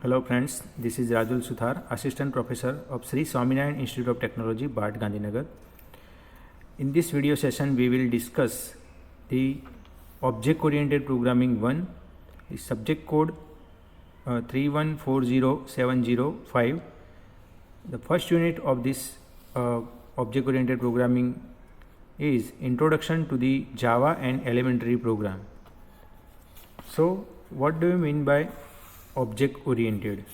Hello friends, this is Rajul Suthar, Assistant Professor of Sri Swaminarayan Institute of Technology, BART, Gandhinagar. In this video session, we will discuss the Object-Oriented Programming 1, the subject code 3140705. The first unit of this Object-Oriented Programming is Introduction to the Java and Elementary Program. So, what do you mean by object-oriented?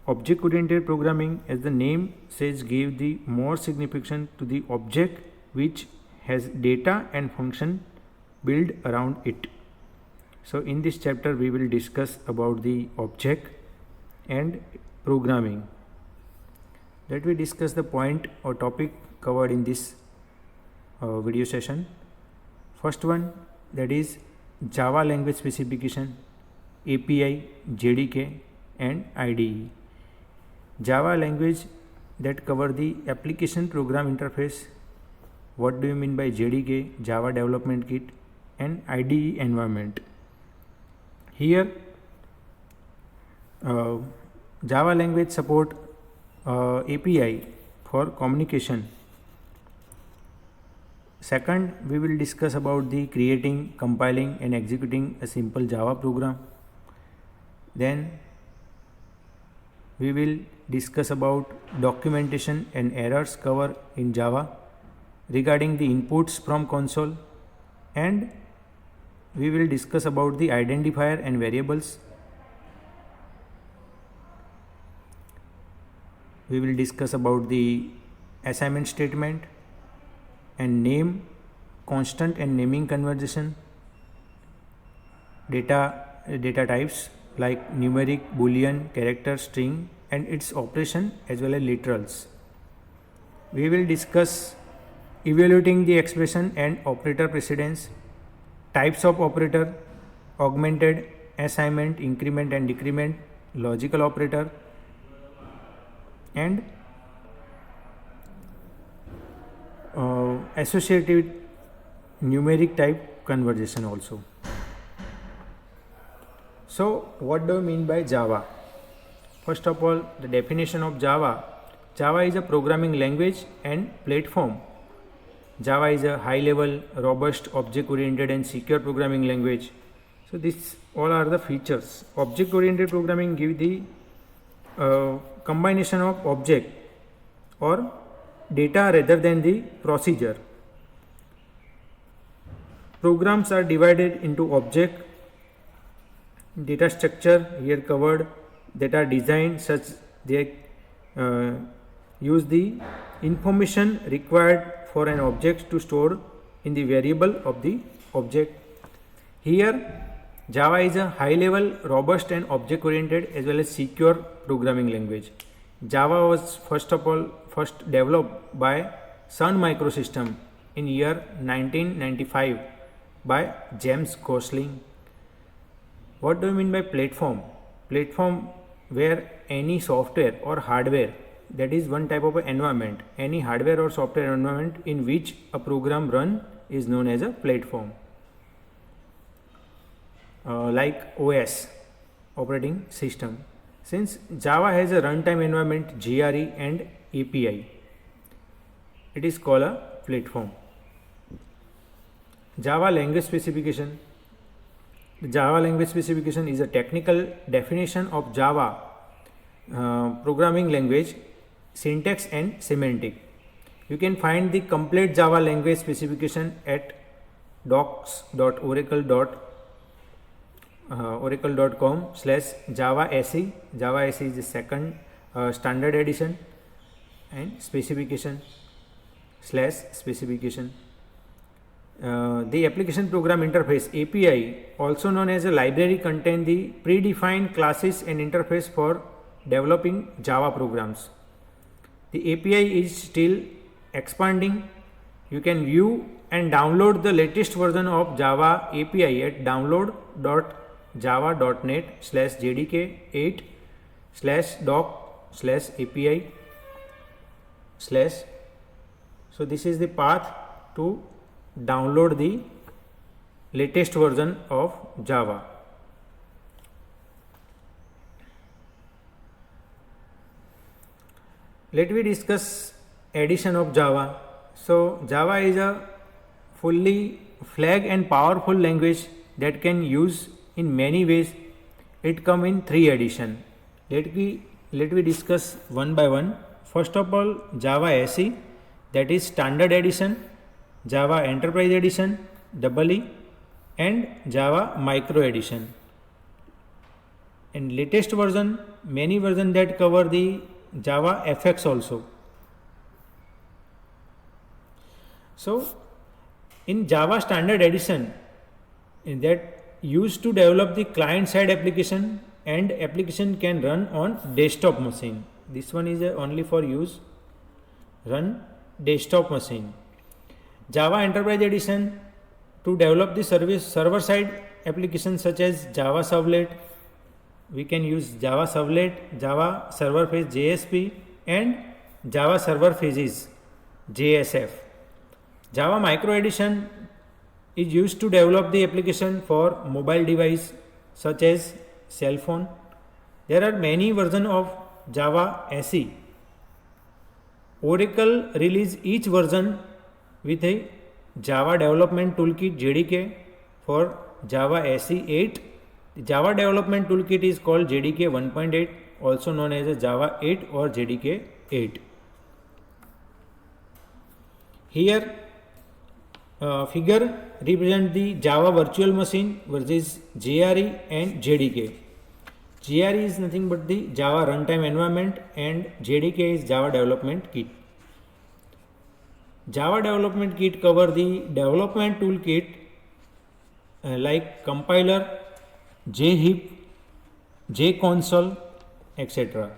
Object-oriented programming, as the name says, give the more significance to the object which has data and function built around it. So in this chapter we will discuss about the object and programming. Let me discuss the point or topic covered in this video session. First one, that is Java language specification, API, JDK and IDE. Java language that cover the application program interface. What do you mean by JDK, Java Development Kit, and IDE environment? Here Java language support API for communication. Second, we will discuss about the creating, compiling and executing a simple Java program. Then we will discuss about documentation and errors covered in Java regarding the inputs from console, and we will discuss about the identifier and variables. We will discuss about the assignment statement and name, constant and naming conversation, data types like numeric, boolean, character, string and its operation, as well as literals. We will discuss evaluating the expression and operator precedence, types of operator, augmented, assignment, increment and decrement, logical operator, and associated numeric type conversation also. So what do you mean by Java? First of all, the definition of Java. Java is a programming language and platform. Java is a high level, robust, object oriented and secure programming language. So these all are the features. Object oriented programming give the combination of object or data rather than the procedure. Programs are divided into object, data structure here covered, that are designed such they use the information required for an object to store in the variable of the object. Here Java is a high level, robust and object oriented as well as secure programming language. Java was first developed by Sun Microsystem in year 1995 by James Gosling. What do you mean by platform? Platform where any software or hardware, that is one type of environment, any hardware or software environment in which a program run is known as a platform. Like OS, operating system. Since Java has a runtime environment, GRE and API, it is called a platform. Java language specification. The Java language specification is a technical definition of Java programming language, syntax and semantic. You can find the complete Java language specification at docs.oracle.com/JavaSE. JavaSE is the second standard edition, and specification/specification. The application program interface API, also known as a library, contain the predefined classes and interface for developing Java programs. The API is still expanding. You can view and download the latest version of Java API at download.java.net/JDK8/doc/API/. So this is the path to download the latest version of Java. let me discuss addition of Java. So Java is a fully flag and powerful language that can use in many ways. It come in three edition. Let me discuss one by one. First of all, Java SE, that is standard edition, Java Enterprise edition, EE, and Java Micro edition. And latest version, many version that cover the Java FX also. So in Java standard edition, in that used to develop the client side application, and application can run on desktop machine. This one is only for use run desktop machine. Java Enterprise edition, to develop the server side applications such as Java Servlet, we can use Java Servlet, Java Server Face JSP, and Java Server Phases JSF. Java Micro edition is used to develop the application for mobile device such as cell phone. There are many versions of Java SE. Oracle release each version with a Java Development Toolkit JDK for Java SE 8. The Java Development Toolkit is called JDK 1.8, also known as a Java 8 or JDK 8. Here figure represent the Java virtual machine versus JRE and JDK. JRE is nothing but the Java runtime environment, and JDK is Java development kit. Java development kit cover the development toolkit like compiler, JHeap, JConsole, etc.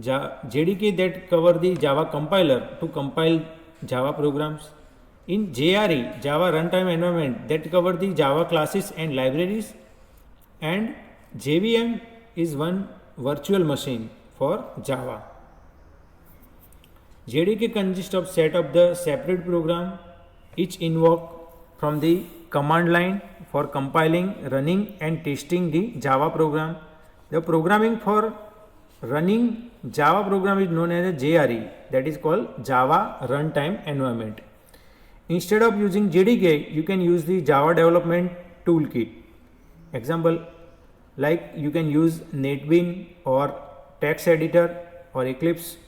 JDK that cover the Java compiler to compile Java programs. In JRE, Java runtime environment, that cover the Java classes and libraries, and JVM is one virtual machine for Java. JDK consists of set of the separate program, each invoke from the command line for compiling, running and testing the Java program. The programming for running Java program is known as a JRE, that is called Java Runtime Environment. Instead of using JDK, you can use the Java Development Toolkit. Example, like you can use NetBeans or text editor or Eclipse.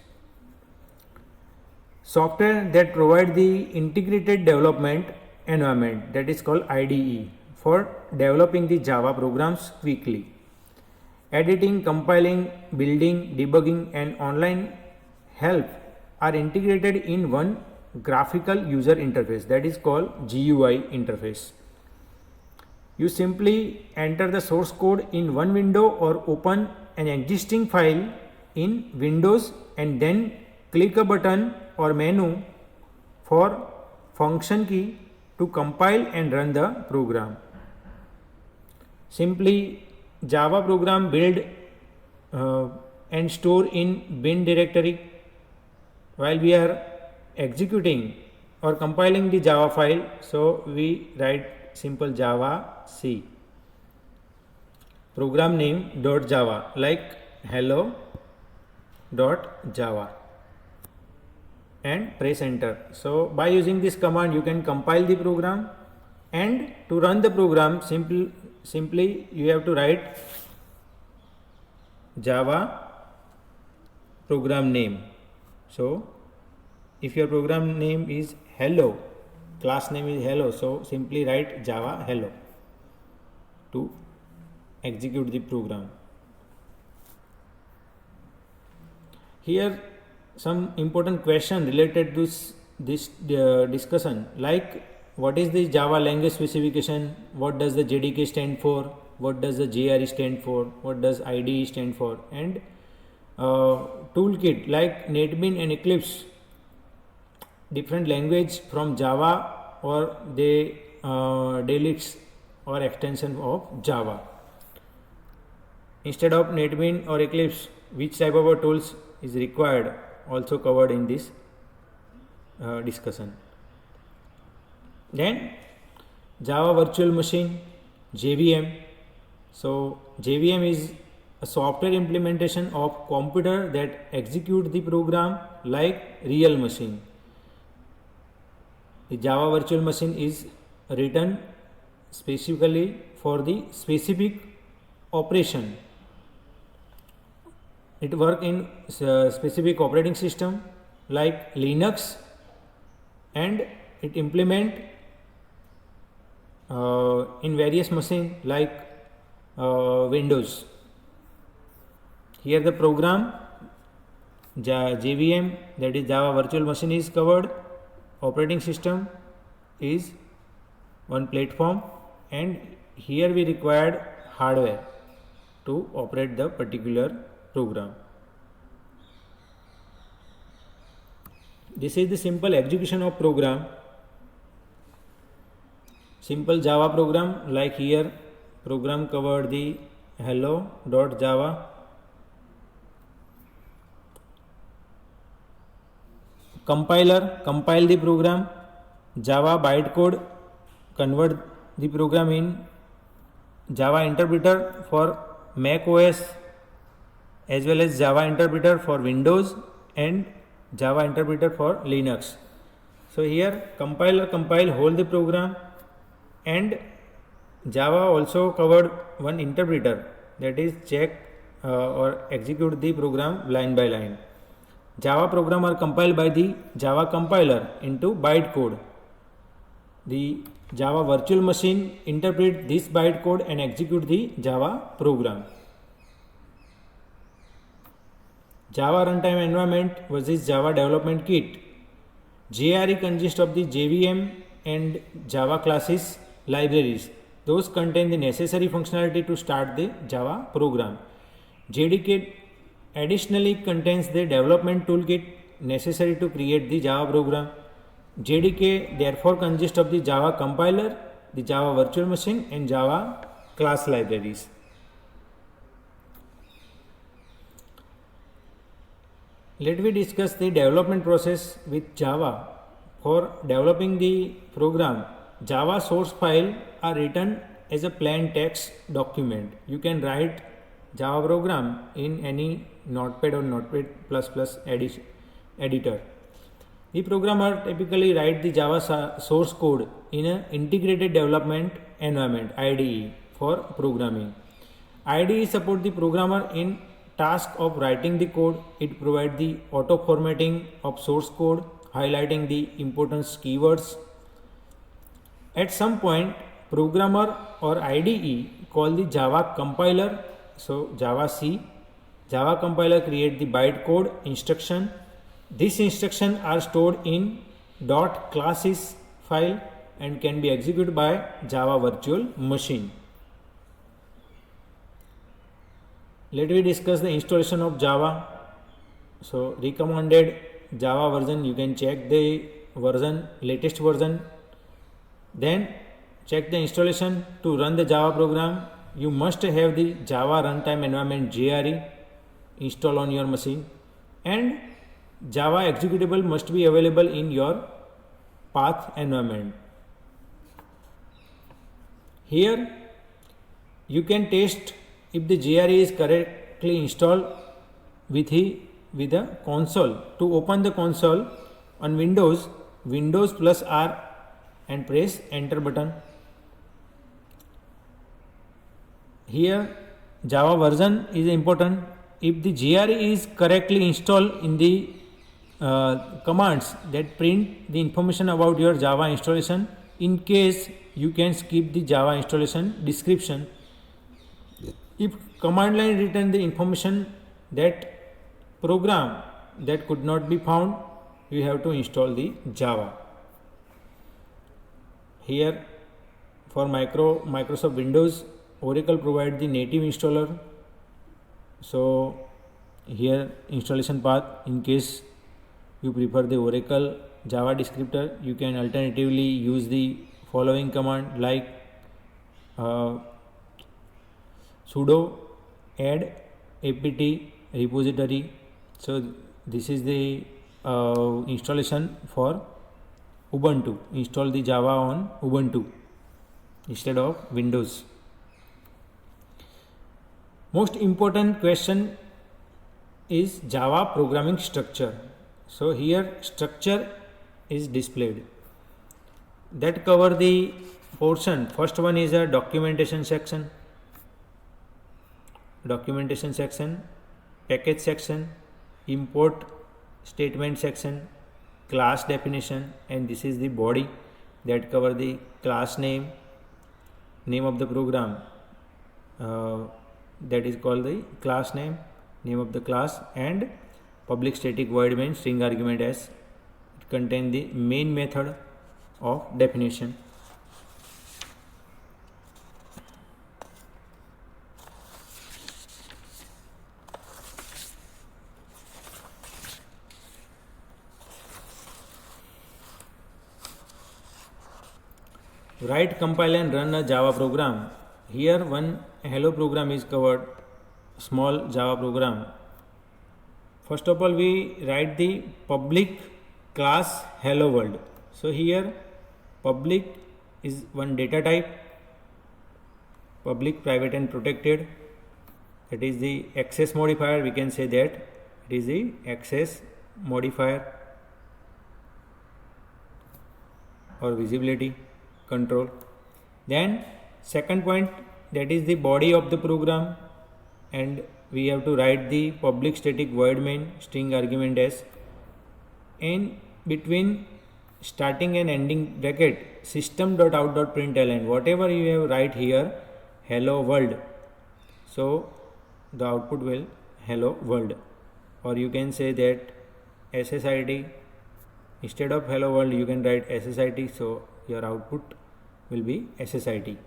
Software that provide the integrated development environment, that is called IDE, for developing the Java programs quickly. Editing, compiling, building, debugging and online help are integrated in one graphical user interface, that is called GUI interface. You simply enter the source code in one window or open an existing file in Windows and then click a button or menu for function key to compile and run the program. Simply Java program build and store in bin directory. While we are executing or compiling the Java file, so we write simple Java C, program name .java, like hello .java, and press enter. So by using this command you can compile the program, and to run the program simply you have to write Java program name. So if your program name is hello, class name is hello, so simply write Java hello to execute the program. Here some important question related to this discussion, like what is the Java language specification, what does the JDK stand for, what does the JRE stand for, what does IDE stand for, and toolkit like NetBeans and Eclipse, different language from Java, or they deletes or extension of Java. Instead of NetBeans or Eclipse, which type of tools is required, also covered in this discussion. Then Java virtual machine, JVM. So JVM is a software implementation of computer that execute the program like real machine. The Java virtual machine is written specifically for the specific operation. It work in specific operating system like Linux, and it implement in various machine like Windows. Here the program JVM, that is Java virtual machine, is covered. Operating system is one platform, and here we required hardware to operate the particular program. This is the simple execution of program. Simple Java program, like here program covered the hello.java. Compiler compile the program. Java bytecode convert the program in Java interpreter for Mac OS, as well as Java interpreter for Windows and Java interpreter for Linux. So here compiler compile whole the program, and Java also covered one interpreter, that is check or execute the program line by line. Java program are compiled by the Java compiler into bytecode. The Java virtual machine interpret this bytecode and execute the Java program. Java runtime environment versus Java development kit. JRE consists of the JVM and Java classes libraries. Those contain the necessary functionality to start the Java program. JDK additionally contains the development toolkit necessary to create the Java program. JDK therefore consists of the Java compiler, the Java virtual machine, and Java class libraries. Let me discuss the development process with Java. For developing the program, Java source file are written as a plain text document. You can write Java program in any Notepad or Notepad++ editor. The programmer typically write the Java source code in an integrated development environment (IDE) for programming. IDE support the programmer in task of writing the code. It provides the auto formatting of source code, highlighting the importance keywords. At some point, programmer or IDE call the Java compiler, so Java C. Java compiler create the bytecode instruction. These instructions are stored in .classes file and can be executed by Java virtual machine. Let me discuss the installation of Java. So recommended Java version, you can check the version, latest version. Then check the installation. To run the Java program, you must have the Java runtime environment JRE installed on your machine, and Java executable must be available in your path environment. Here you can test if the JRE is correctly installed with a console. To open the console on Windows, Windows plus R and press enter button. Here Java version is important. If the JRE is correctly installed in the commands that print the information about your Java installation. In case you can skip the Java installation description. If command line return the information that program that could not be found, you have to install the Java. Here for Microsoft Windows, Oracle provide the native installer. So here installation path, in case you prefer the Oracle Java descriptor, you can alternatively use the following command like sudo add apt repository. So this is the installation for Ubuntu. Install the Java on Ubuntu instead of Windows. Most important question is Java programming structure. So here structure is displayed. That cover the portion. First one is a documentation section, package section, import statement section, class definition, and this is the body that cover the class name of the program, that is called the class name of the class, and public static void main string argument as it contain the main method of definition. Write, compile and run a Java program. Here one hello program is covered, small Java program. First of all, we write the public class hello world. So here public is one data type, public, private and protected. That is the access modifier, we can say that it is the access modifier or visibility control. Then second point, that is the body of the program, and we have to write the public static void main string argument as, in between starting and ending bracket system.out.println, whatever you have write here hello world, so the output will hello world, or you can say that SSID, instead of hello world you can write SSID, so your output will be SSID.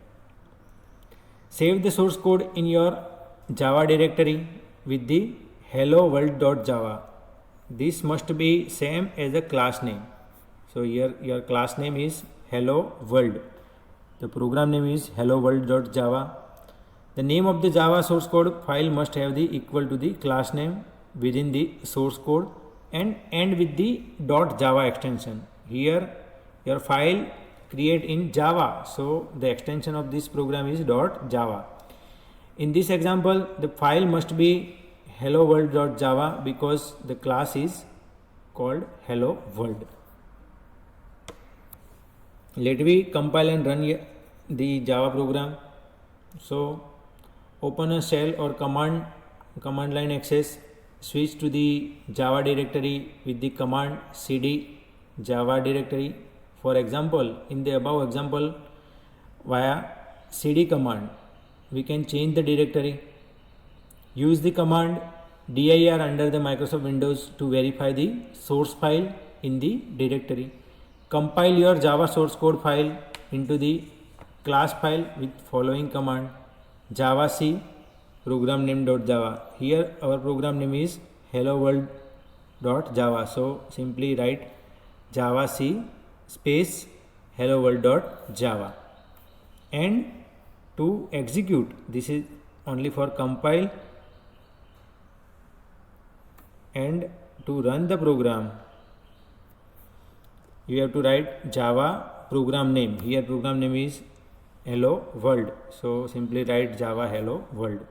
Save the source code in your Java directory with the hello world.java. This must be same as the class name. So here your class name is hello world. The program name is hello world.java. The name of the Java source code file must have the equal to the class name within the source code and end with the .java extension. Here your file create in Java, so the extension of this program is .java. In this example, the file must be hello world.java because the class is called hello world. Let me compile and run the Java program. So open a shell or command line access, switch to the Java directory with the command cd Java directory. For example, in the above example, via cd command we can change the directory. Use the command dir under the Microsoft Windows to verify the source file in the directory. Compile your Java source code file into the class file with following command: javac program name.java. Here our program name is hello world.java, so simply write javac space hello world.java. And to execute, this is only for compile, and to run the program you have to write Java program name. Here program name is hello world, so simply write Java hello world.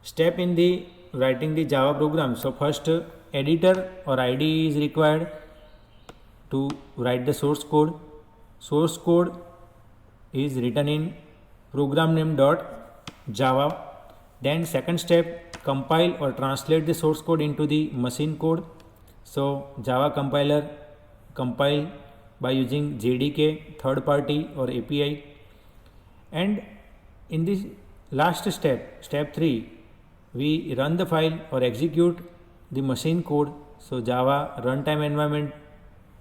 Step in the writing the Java program. So first editor or IDE is required to write the source code. Source code is written in program name.java. Then second step, compile or translate the source code into the machine code. So Java compiler compile by using JDK, third party or API. And in this last step, step 3, we run the file or execute the machine code. So Java runtime environment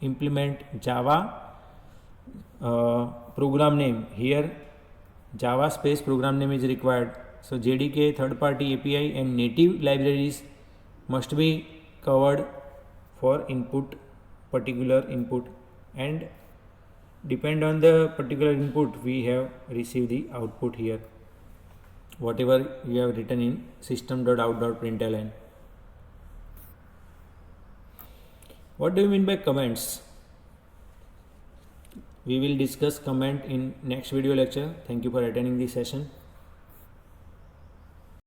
implement Java program name. Here Java space program name is required. So JDK, third party API and native libraries must be covered for input, particular input, and depend on the particular input we have received the output here, whatever we have written in system.out.println. What do you mean by comments? We will discuss comment in next video lecture. Thank you for attending this session.